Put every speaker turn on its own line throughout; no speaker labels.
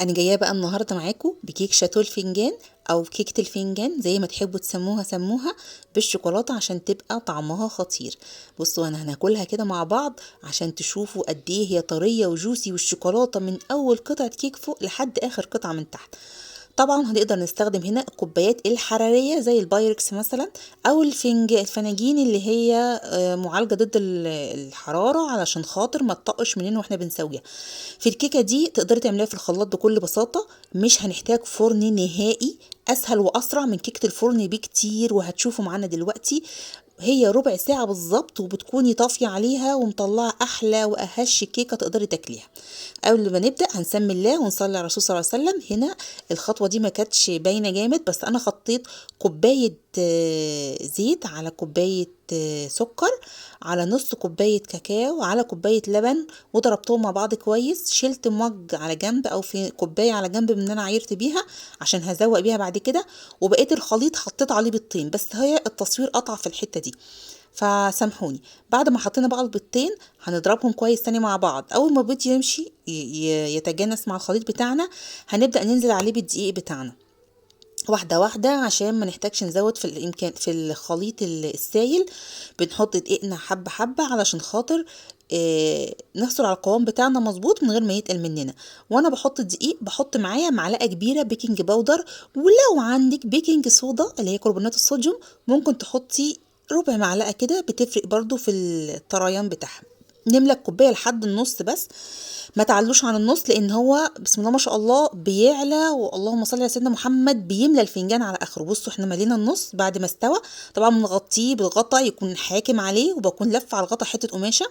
انا جايه بقى النهارده معاكم بكيك شاتو الفنجان او كيكه الفنجان زي ما تحبوا تسموها سموها، بالشوكولاته عشان تبقى طعمها خطير. بصوا انا هناكلها كده مع بعض عشان تشوفوا قد ايه هي طريه وجوسي، والشوكولاته من اول قطعه كيك فوق لحد اخر قطعه من تحت. طبعا هنقدر نستخدم هنا الكوبايات الحراريه زي البايركس مثلا، او الفناجين اللي هي معالجه ضد الحراره علشان خاطر ما تطقش مننا واحنا بنسويها. في الكيكه دي تقدري تعمليها في الخلاط بكل بساطه، مش هنحتاج فرن نهائي، اسهل واسرع من كيكه الفرن بكتير، وهتشوفوا معانا دلوقتي هي ربع ساعة بالظبط وبتكوني طافية عليها ومطلعة أحلى وأهش كيكة تقدري تاكليها. قبل ما نبدأ هنسمي الله ونصلي على الرسول صلى الله عليه وسلم. هنا الخطوة دي ما كانتش باينة جامد، بس أنا خطيت كوباية زيت على كوباية سكر على نص كوباية كاكاو على كوباية لبن، وضربتهم مع بعض كويس. شلت مج على جنب أو في كوباية على جنب من اللي أنا عايرت بيها عشان هزوق بيها بعد كده، وبقيت الخليط حطيت عليه بيضتين بس، هي التصوير قطع في الحتة دي فسامحوني. بعد ما حطينا بقى البيضتين هنضربهم كويس تاني مع بعض. اول ما البيض يمشي يتجانس مع الخليط بتاعنا، هنبدأ ننزل عليه بالدقيق بتاعنا واحدة واحدة عشان ما نحتاجش نزود في الامكان في الخليط السائل. بنحط دقيقنا حبة حبة علشان خاطر نحصل على القوام بتاعنا مظبوط من غير ما يتقل مننا. وانا بحط الدقيق بحط معايا معلقة كبيرة بيكنج باودر، ولو عندك بيكنج صودا اللي هي كربونات الصوديوم ممكن تحطي ربع معلقة كده، بتفرق برضو في الطريان بتاعها. نملى الكوبايه لحد النص بس، ما تعلوش عن النص، لان هو بسم الله ما شاء الله بيعلى، واللهم صل على سيدنا محمد بيملى الفنجان على اخره. بصوا احنا ملينا النص بعد ما استوى. طبعا بنغطيه بالغطا يكون حاكم عليه، وبكون لفه على الغطا حته قماشه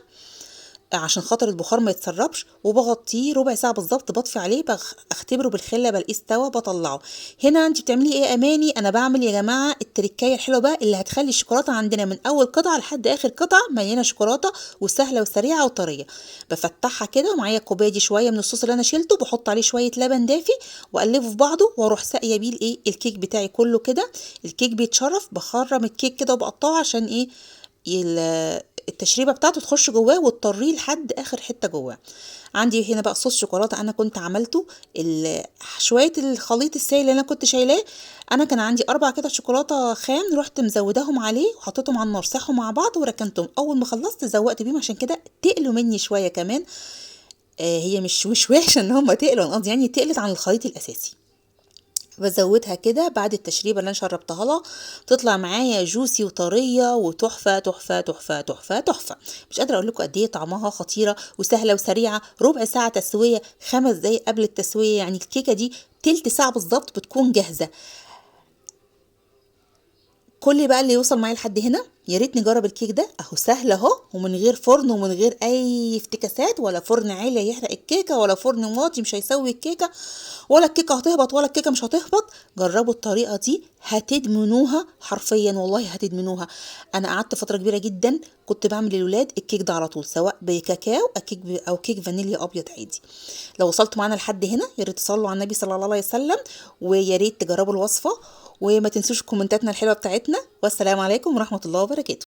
عشان خاطر البخار ما يتسربش، وبغطيه ربع ساعه بالظبط، بطفي عليه اختبره بالخله بلاقيه استوى بطلعه. هنا انت بتعملي ايه اماني؟ انا بعمل يا جماعه التركايه الحلوه بقى اللي هتخلي الشوكولاته عندنا من اول قطعه لحد اخر قطعه مليانه شوكولاته وسهله وسريعه وطريه. بفتحها كده ومعايا الكوبايه دي شويه من الصوص اللي انا شيلته، بحط عليه شويه لبن دافي واقلبه في بعضه، واروح ساقيه بيه الايه الكيك بتاعي كله كده. الكيك بيتشرف، بخرم الكيك كده وبقطعه عشان ايه التشريبه بتاعته تخش جواه وتطريه لحد اخر حته جواه. عندي هنا بقى صوص شوكولاته انا كنت عملته، شويه الخليط السائل اللي انا كنت شايلاه. انا كان عندي 4 قطع شوكولاته خام، رحت مزوداهم عليه وحطيتهم على النار ساحوا مع بعض وركنتهم. اول ما خلصت زوقت بيهم عشان كده تقلوا مني شويه كمان. هي مش وحشه ان هم تقلوا، انا قصدي يعني تقلت عن الخليط الاساسي. بزودها كده بعد التشريبه اللي انا شربتها لها، تطلع معايا جوسي وطريه وتحفه تحفه تحفه تحفه تحفه. مش قادره اقول لكم قد ايه طعمها خطيره وسهله وسريعه. ربع ساعه تسويه، 5 دقايق قبل التسويه، يعني الكيكه دي تلت ساعه بالظبط بتكون جاهزه. كل بقى اللي يوصل معايا لحد هنا يا ريت نجرب الكيك ده، اهو سهل اهو، ومن غير فرن ومن غير اي افتكاسات، ولا فرن عالي يحرق الكيكه، ولا فرن واطي مش هيسوي الكيكه، ولا الكيكه هتهبط ولا الكيكه مش هتهبط. جربوا الطريقه دي هتدمنوها حرفيا، والله هتدمنوها. انا قعدت فتره كبيره جدا كنت بعمل للولاد الكيك ده على طول، سواء بكاكاو او كيك فانيليا ابيض عادي. لو وصلتوا معانا لحد هنا يا ريت تصلوا على النبي صلى الله عليه وسلم، ويا ريت تجربوا الوصفه، وما تنسوش كومنتاتنا الحلوه بتاعتنا. والسلام عليكم ورحمه الله وبركاته.